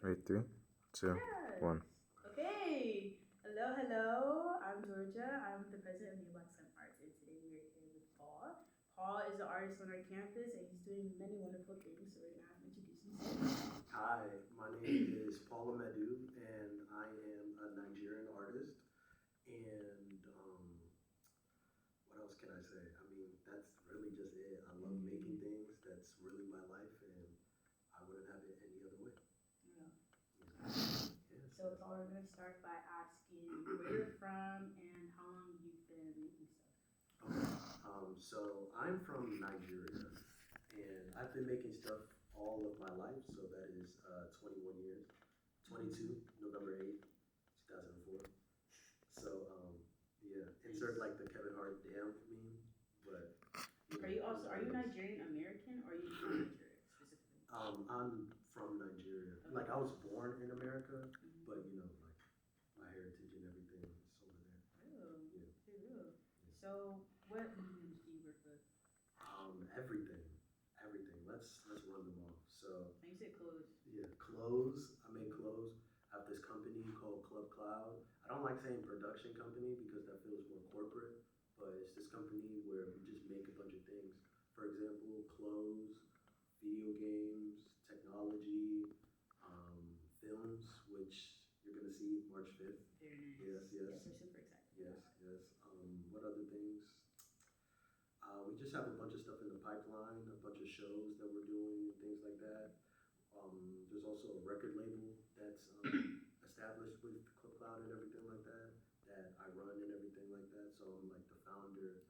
Wait, three, two, Yes. one. Okay. Hello, hello. I'm Georgia. I'm the president of Neoblkslamarts, and today we are here with Paul. Paul is an artist on our campus, and he's doing many wonderful things. So we're gonna have him introduce himself. Hi, my name is Paul Amedu, and I am a Nigerian artist. And what else can I say? I mean, that's really just it. I love making things. That's really my life, and I wouldn't have it any other way. Yeah. Yes. So Paul, we're gonna start by asking where you're from and how long you've been making stuff. Okay. So I'm from Nigeria, and I've been making stuff all of my life. So that is 21 years. 22, November 8th, 2004. So yeah, insert like the Kevin Hart damn meme, but Are you Nigerian American or are you from Nigeria specifically? I'm from Nigeria. Okay. Like I was born in America, Mhm. but like my heritage and everything is over there. Oh, Yeah. cool. So what mediums do you work with? Everything, everything. Let's run them off. So When you say clothes. yeah, clothes. I make clothes. I have this company called Club Cloud. I don't like saying production company because that feels more corporate, but it's this company where we just make a bunch of things. For example, clothes, video games, technology, films, which you're gonna see March 5th. Very nice. Yes, yes. Yes, we're super excited. Yes, yes. What other things? We just have a bunch of stuff in the pipeline, a bunch of shows that we're doing, things like that. There's also a record label that's established with Club Cloud and everything like that, that I run and everything like that. So I'm like the founder,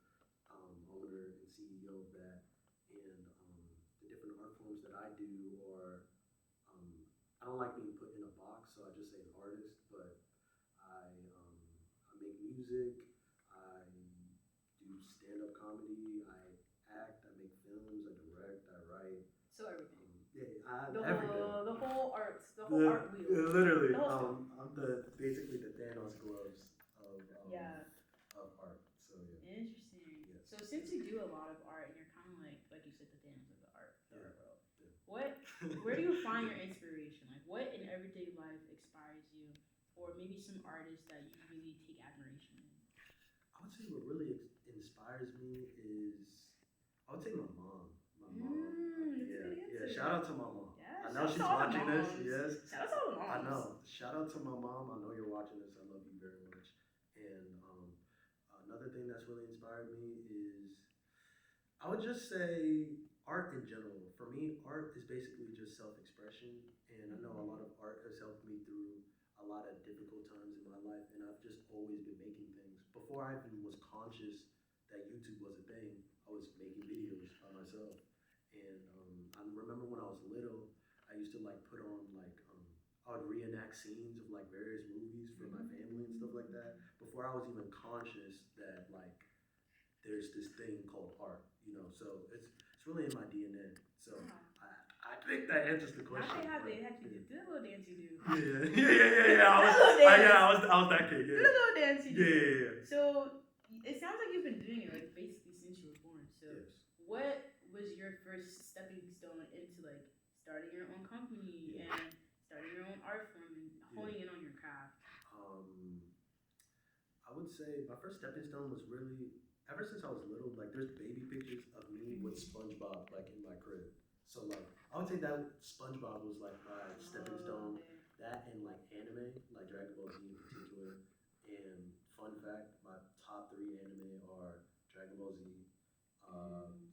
owner, and CEO of that. And the different art forms that I do are, I don't like being put in a box, so I just say an artist, but I make music, I do stand-up comedy, I act, I make films, I direct, I write. So everything. Everything. The whole art wheel. Literally, The whole I'm basically the Thanos gloves Yeah. of art. So yeah. Interesting. Yes. So since you do a lot of art and you're kind of like you said, the Thanos of the art Yeah. world. Yeah. Where do you find your inspiration? Like, what in everyday life inspires you, or maybe some artists that you really take admiration in? I would say what really inspires me is, I would say my mom. My mom. That's a Yeah, good yeah. answer. Shout out to my mom. Yeah, I know shout she's out to all the watching this. moms. Yes. Shout out to all the moms. I know. Shout out to my mom. I know you're watching this. I love you very much. And another thing that's really inspired me is, I would just say art in general. For me, art is basically just self-expression, and I know a lot of art has helped me through a lot of difficult times in my life, and I've just always been making things. Before I even was conscious that YouTube was a thing, I was making videos by myself. And I remember when I was little, I used to like put on like I would reenact scenes of like various movies for my family and stuff like that. Before I was even conscious that like there's this thing called art, So it's really in my DNA. So I think that answers the question. Not they had you do the little dance you do. Yeah. I was that kid. Do Yeah. the little dance you do. Yeah. So it sounds like you've been doing it like basically since you were born. So Yes. what was your first stepping stone into like starting your own company and starting your own art form and honing in on your craft? I would say my first stepping stone was really ever since I was little. Like there's baby pictures of me with SpongeBob like in my crib. So like I would say that SpongeBob was like my stepping stone. Okay. That and like anime, like Dragon Ball Z in particular. And fun fact, my top three anime are Dragon Ball Z,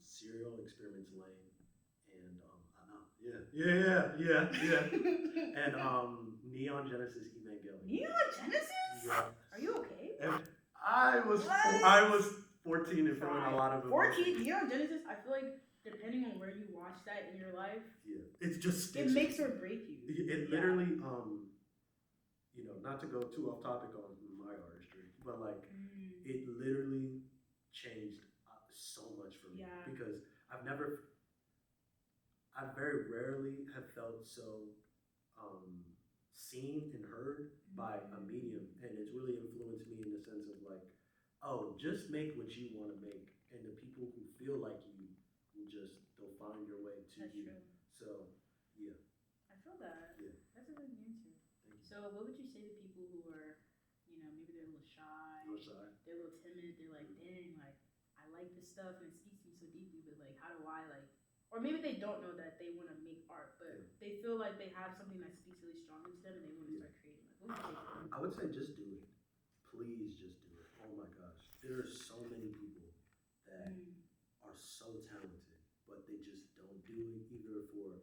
Serial Experiments Lane, and I know, yeah, and Neon Genesis Evangelion. Neon Genesis? Yeah. Are you okay? And I was What? 14 and feeling a lot of 14 Neon Genesis. I feel like depending on where you watch that in your life, yeah, it's just it makes or break you. It literally, not to go too off topic on my artistry, but like it literally changed so much for me. Yeah. Because I very rarely have felt so seen and heard by a medium, and it's really influenced me in the sense of like, oh, just make what you want to make, and the people who feel like you will find your way to That's you. true. So yeah. I feel that. Yeah. That's a good So what would you say to people who are, maybe they're a little shy, No shy. they're a little timid, they're like, dang, like I like this stuff and it speaks to me so deeply, but like how do I like, or maybe they don't know that they want to make art, but they feel like they have something that speaks really strongly to them and they want to start creating. Like, what would you say to them? I would say just do it. Please just do it. Oh my gosh. There are so many people that are so talented, but they just don't do it either for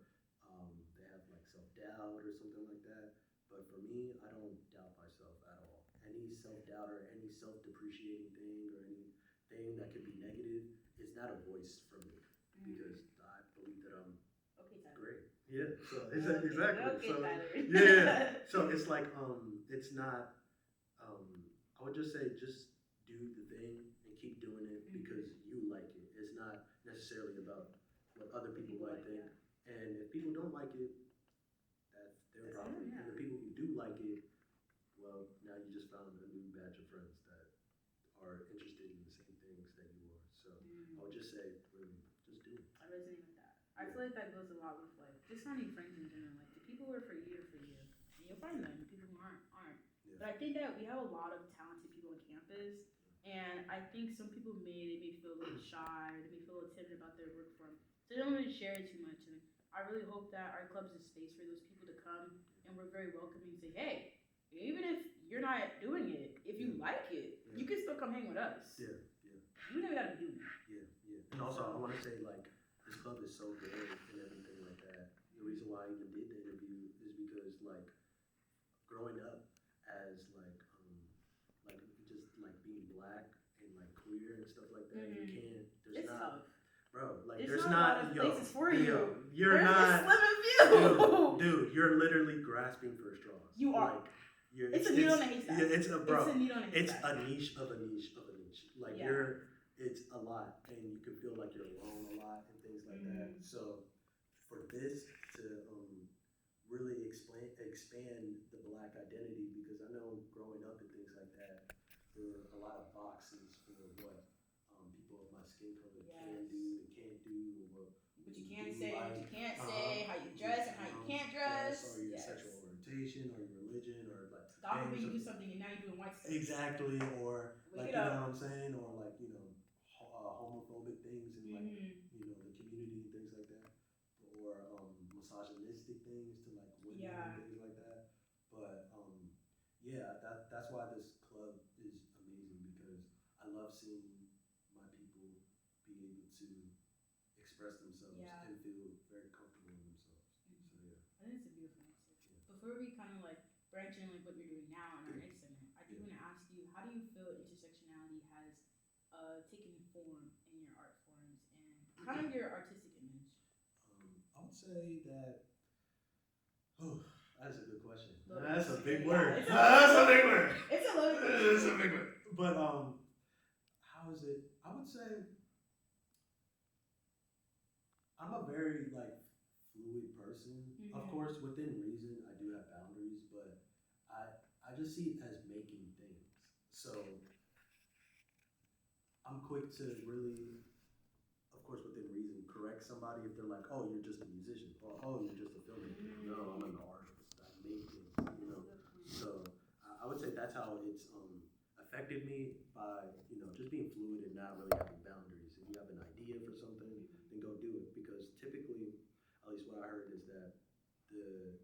they have like self-doubt or something like that. But for me, I don't doubt myself at all. Any self-doubt or any self-depreciating thing or anything that could be negative is not a voice for me because I believe that I'm Okay, Tyler. great. Yeah. So Okay, exactly. okay, So Tyler. yeah. So it's like it's not I would just say just do the thing and keep doing it because you like it. It's not necessarily about what other people might think. And if people don't like it, that's their problem. And the people who do like it, well, now you just found a new batch of friends that are interested in the same things that you are. So I would just say, really, just do it. I resonate with that. I feel like that goes a lot with like just finding friends in general. Like the people who are for you are for you, and you'll find them. The people who aren't. Yeah. But I think that we have a lot of talented people on campus, and I think some people may feel a little shy, or they may feel a little timid about their work form, so they don't really share it too much. And I really hope that our club's a space for those people to come, and we're very welcoming and say, hey, even if you're not doing it, if you like it, you can still come hang with us. Yeah. You never gotta be doing it. Yeah. And also, I want to say, like, this club is so good and everything like that. The reason why I even did the interview is because, like, growing up as, like just, like, being black and, like, queer and stuff like that, you can't, there's it's not, tough. bro, like, There's not a lot of places for you. You're There's not, a slim view. dude, you're literally grasping for straws. You are. Like, it's a needle in a haystack. Yeah, it's a needle in a haystack. It's a niche of a niche of a niche. Like, it's a lot, and you can feel like you're alone a lot and things like that. So, for this to really expand the black identity, because I know growing up and things like that, there were a lot of boxes for what people of my skin color can do and can't do, or what you can say, what you can't say, how you dress and how you can't dress, or your sexual orientation, or your religion, or like God forbid you do something and now you're doing white stuff. Exactly, or like, you know what I'm saying, or like, homophobic things and like the community and things like that, or misogynistic things to like women and things like that. But that's why this club is amazing, because I love seeing my people be able to express themselves and feel very comfortable in themselves. So yeah, I think it's a beautiful message. Before we kind of like branch in like what you're doing now in our next segment, I do want to ask you, how do you feel intersectionality has taken form in your art forms and kind of your artistic image? I would say that. Oh, that's a good question. Loaded. That's a big word. That's a big word. It's a loaded question. It's a big word. But how is it? I would say I'm a very like fluid person. Of course, within reason, I do have boundaries, but I just see it as making things. So I'm quick to really, of course, within reason, correct somebody if they're like, oh, you're just a musician, or oh, you're just a filmmaker. No, I'm an artist. I make things, So I would say that's how it's affected me, by just being fluid and not really having boundaries. If you have an idea for something, then go do it. Because typically, at least what I heard is that the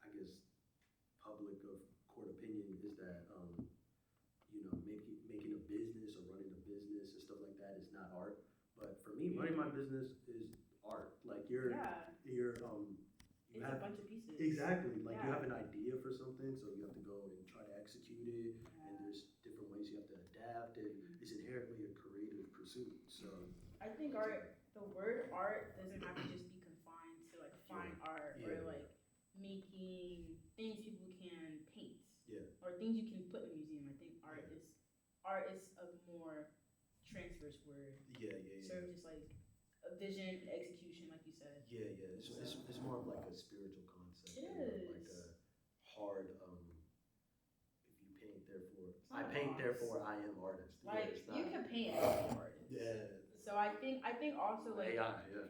I guess public of court opinion is that making a business or running a business and stuff like that is not art. But for me, running my business is art. Like you it's have a bunch of pieces. Exactly. Like you have an idea for something, so you have to go and try to execute it. And there's different ways you have to adapt, and it's inherently a creative pursuit. So I think the word art doesn't have to just be confined to like fine art or like making things people can paint. Or things you can put in a museum. I think art is a more transverse word. Sort of just like a vision, execution, like you said. It's more of like a spiritual concept. It is. Like a hard if you paint, therefore I paint, therefore I am artist. Like you can paint as an artist. So I think also like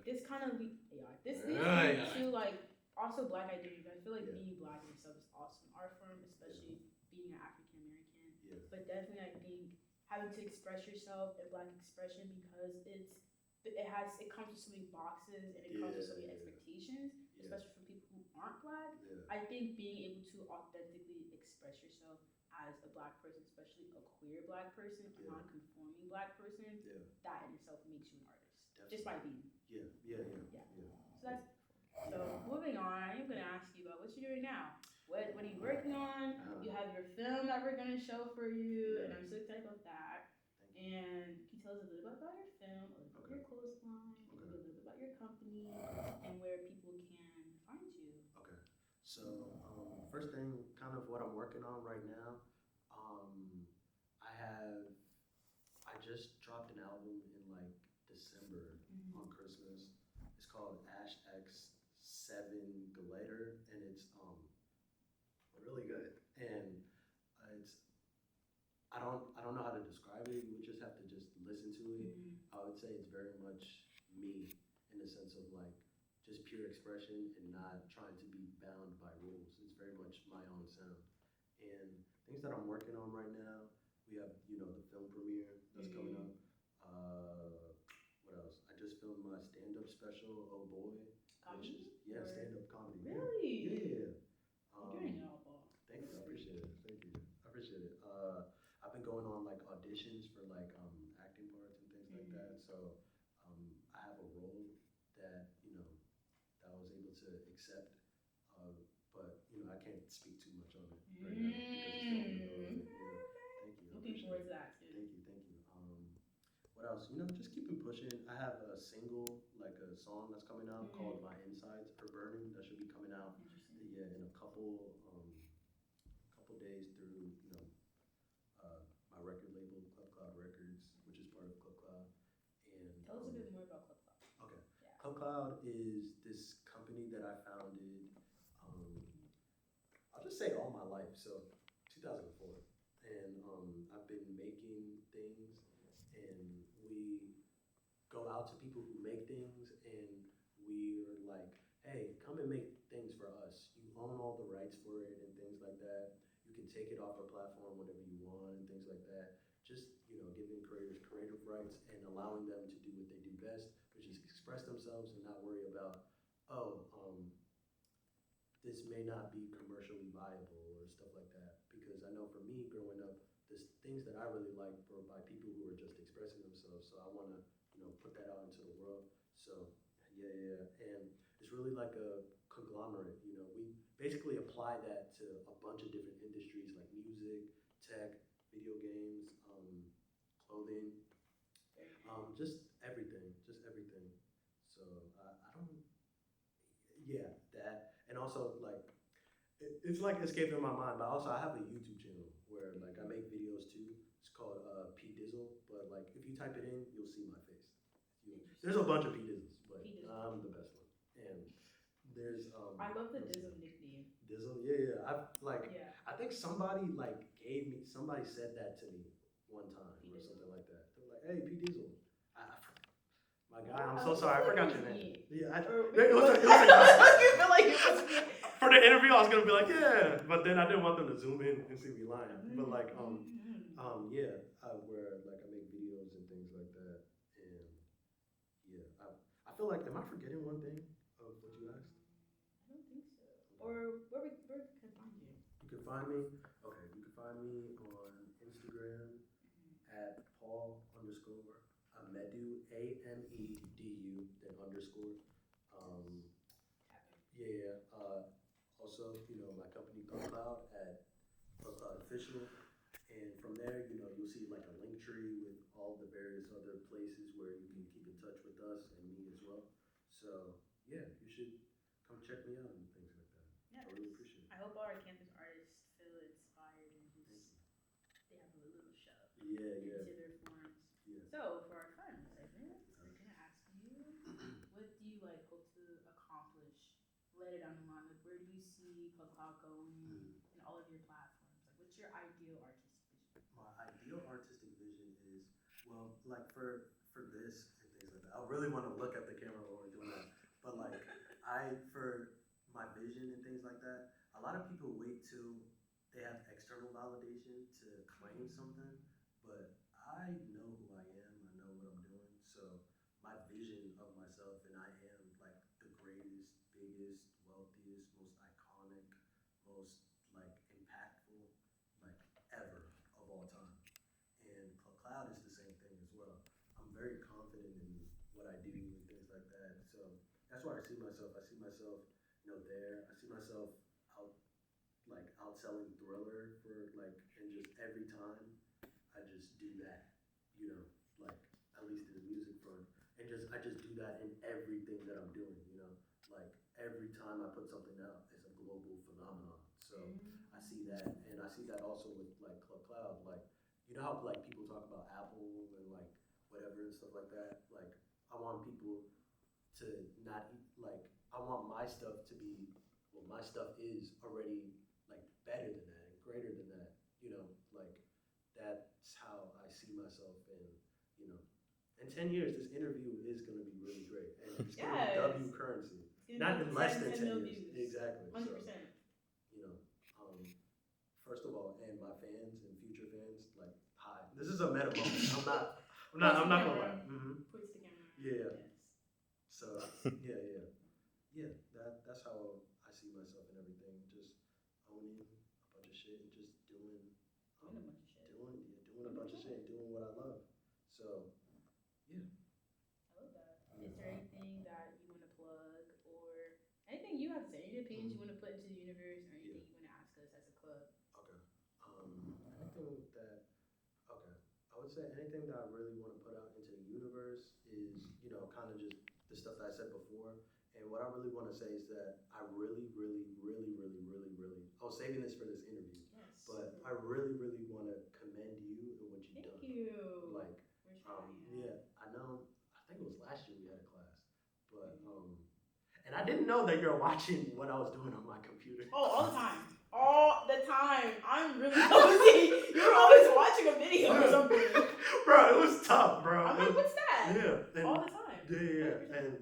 this kind of leads into like also black identity. I feel like Yeah. being black in itself is awesome. Our firm, Yeah. especially being an African American, Yeah. but definitely I think having to express yourself in black expression because it comes with so many boxes and it comes with so many Yeah. expectations, Yeah. especially from people who aren't black. Yeah. I think being able to authentically express yourself as a black person, especially a queer black person, a Yeah. non-conforming black person, Yeah. that in itself makes you an artist just Definitely. by being. Yeah. Yeah. Yeah. Yeah. Yeah. So that's so moving on. I'm gonna ask you about what you're doing now. What are you working on? You have your film that we're gonna show for you, Yeah. and I'm so excited about that. Thank you. And can you tell us a little bit about your film, a little bit about your clothesline, maybe a little bit about your company, and where people can find you? Okay. So, first thing, kind of what I'm working on right now. Um, I have, I just dropped an album in like December on Christmas. It's called Ash X7 Glider, and it's really good. And it's I don't know how to describe it. You would just have to just listen to it. I would say it's very much me in the sense of like just pure expression and not trying to be bound by rules. It's very much my own sound. And things that I'm working on right now, we have, the film premiere that's coming up. What else? I just filmed my stand-up special, Oh Boy. Comedy? Stand-up comedy. Really? Yeah. You're doing it all, Paul. Thank you. I appreciate it. Thank you. I appreciate it. I've been going on like auditions for like acting parts and things like that. So I have a role that that I was able to accept. But I can't speak too much on it right now because it's still in development. Yeah. Thank you. I Looking forward to that too. Thank you. Thank you. What else? Just keeping pushing. I have a single, like a song that's coming out called My Insides Are Burning. That should be coming out. Interesting. Yeah, in a couple days through my record label, Club Cloud Records, which is part of Club Cloud. And tell us a bit more about Club Cloud. Okay. Yeah. Club Cloud is this company that I founded. I'll just say all my life. So 2004, and I've been making things, and we go out to people who make things, and we are like, hey, come and make things for us. You own all the rights for it and things like that. You can take it off our platform whenever you want and things like that. Just, giving creators creative rights and allowing them to do what they do best, which is express themselves and not worry about, this may not be commercially viable or stuff like that. Because I know for me growing up, there's things that I really like were by people who are just expressing themselves. So I want to, put that out into the world. So yeah. And it's really like a conglomerate. We basically apply that to a bunch of different industries like music, tech, video games, clothing, just everything. So I don't, yeah, that, and also like it's like escaping my mind. But also I have a YouTube channel where like I make videos too. It's called P Dizzle, but like if you type it in, you'll see my face. There's a bunch of P Dizzles, but I'm the best one. And there's I love the Dizzle nickname. Dizzle, yeah. I think somebody somebody said that to me one time or something like that. They were like, "Hey, P Dizzle." My guy, I'm so sorry, I forgot your name. Yeah, it was a guy. For the interview, I was gonna be like, yeah, but then I didn't want them to zoom in and see me lying. But like, yeah, where like I make videos and things like that, and yeah, I feel like, am I forgetting one thing of what you asked? I don't think so. Or where can I find you? You can find me. Okay, you can find me on Instagram at Paul_Amedu, AMEDU, then underscore. Yeah. Also, my company Club Cloud at Club Cloud Official, and from there, you'll see like a link tree with all the various other places where you can keep in touch with us and me as well. So yeah, you should come check me out and things like that. Yeah, I really appreciate it. I hope our campus artists feel inspired and just they have a little shove Yeah. into their forms. Yeah. So for our final segment, we're gonna ask you, what do you like hope to accomplish later down the line? Like, where do you see Club Cloud going in all of your platforms? Like, what's your ideal artistic vision? My ideal artistic vision is, well, like for this and things like that. I really want to look at the camera while we're doing that, but like for my vision and things like that. A lot of people wait till they have external validation to claim something, but I know who I am. I know what I'm doing. So my vision of myself, and I am like the greatest, biggest, wealthiest, most iconic, most like impactful, like ever of all time. And cloud is the same thing as well. I'm very confident in what I do and things like that. So that's where I see myself. I see myself, there. I see myself out like outselling Thriller for like, and just every time I just do that, like at least in the music front, and I just do that in everything that I'm doing, like every time I put something out, it's a global phenomenon. So I see that, and I see that also with like Cloud, like how like people talk about Apple and like whatever and stuff like that. Like I want people to not like I want my stuff to be well, my stuff is already like better than that and greater than that. Like that's how I see myself, and you know, in 10 years, this interview is going to be really great, and it's going to be W currency, not in less than 10 years. Exactly. 100%. So, first of all, and my fans and future fans, like, hi. This is a meta moment. I'm not gonna lie. Mm-hmm. Puts the camera. Yeah. Yes. So yeah. That's how I see myself and everything. Just owning a bunch of shit and just doing Doing a bunch of shit. Doing a bunch of shit and doing what I love. So yeah. I love that. Is there anything that you want to plug or anything you have to say? Any opinions you want to put into the universe or anything you want to ask us as a club? Okay. Anything that okay. I would say anything that I really want to put out into the universe is, kind of just the stuff that I said before. And what I really want to say is that I really, really, really, really, really, really, I was saving this for this interview, Yes. but I really, really want to commend you and what you've done. Thank you. Like, we're trying. yeah, I know, I think it was last year we had a class, but, and I didn't know that you're watching what I was doing on my computer. Oh, all the time. All the time. I'm really nosy. You're always watching a video or something. Bro, it was tough, bro. I'm like, what's that? Yeah. And, all the time. Yeah. And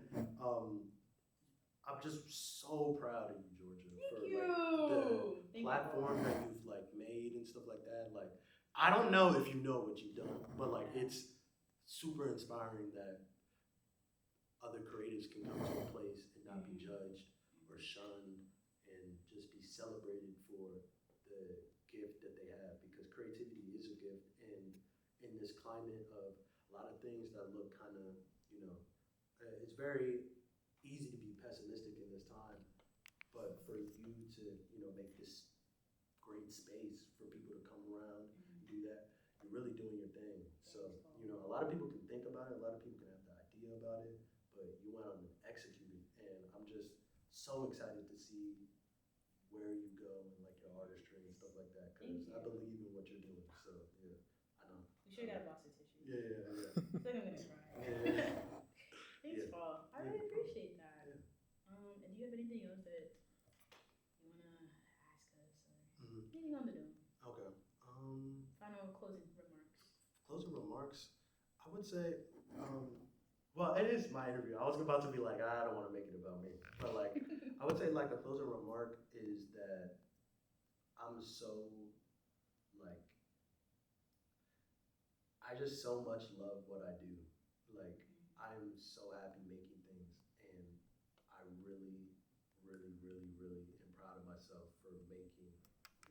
I'm just so proud of you, Georgia. Thank for you. Like, the platform that you've like made and stuff like that. Like, I don't know if you know what you've done, but like it's super inspiring that other creatives can come to a place and not be judged or shunned and just be celebrated for the gift that they have, because creativity is a gift, and in this climate of a lot of things that look kind of, it's very easy to be pessimistic in this time, but for you to, make this great space for people to come around and do that, you're really doing your thing. So, a lot of people can think about it, a lot of people can have the idea about it, but you went on and executed, and I'm just so excited to see where you go and like your artistry and stuff like that, because I believe in what you're doing. So yeah, I know. You should have lots of tissue. Yeah. I feel like I'm gonna cry. Yeah. Thanks, Paul. I really appreciate that. Yeah. And do you have anything else that you wanna ask us or anything on the dome? Okay. Final closing remarks. Closing remarks. I would say, well, it is my interview. I was about to be like, I don't want to make it about me, but like, I would say like a closing remark is that I'm so like, I just so much love what I do. Like, I'm so happy making things, and I really, really, really, really am proud of myself for making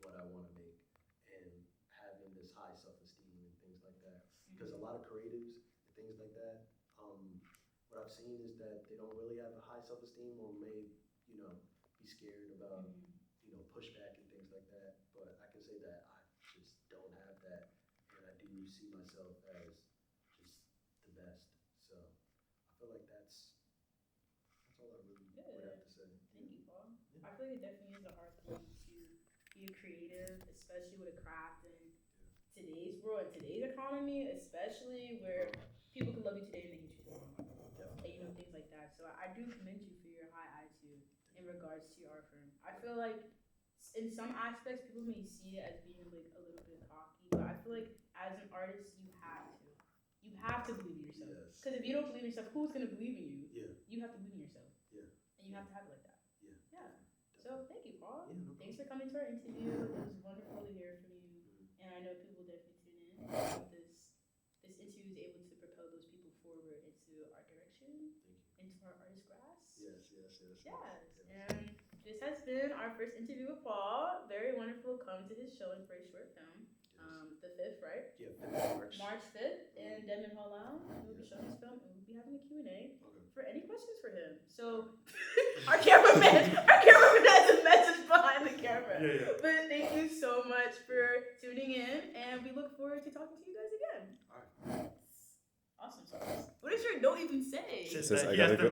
what I want to make and having this high self-esteem and things like that. Because a lot of creatives and things like that, what I've seen is that they don't really have a high self-esteem, or may, be scared about, pushback and things like that. But I can say that I just don't have that, and I do see myself as just the best. So I feel like that's all I really would have to say. Thank you, Paul. Yeah. I feel like it definitely is a hard thing to be a creative, especially with a craft in today's world, in today's economy, especially where people can love you today and they hate you tomorrow. And things like that. So I do commend you for your high attitude in regards to your art firm. I feel like in some aspects people may see it as being like a little bit cocky, but I feel like as an artist you have to. You have to believe in yourself. Yes. Because if you don't believe in yourself, who's gonna believe in you? Yeah. You have to believe in yourself. Yeah. And you have to have it like that. Yeah. Yeah. So thank you, Paul. Yeah, no Thanks for coming to our interview. It was wonderful to hear from you, and I know people will definitely tune in. I hope this interview is able to propel those people forward into our direction, Thank you. into our artist grass. Yes. And this has been our first interview with Paul. Very wonderful. Come to his showing for a short film. The 5th, right? Yeah, 5th March. March 5th in Denman Hall Lounge. We'll be showing his film and we'll be having a Q&A for any questions for him. So our cameraman has a message behind the camera. Yeah. But thank you so much for tuning in, and we look forward to talking to you guys again. All right. Awesome sauce. What does your note even say? Says I gotta go.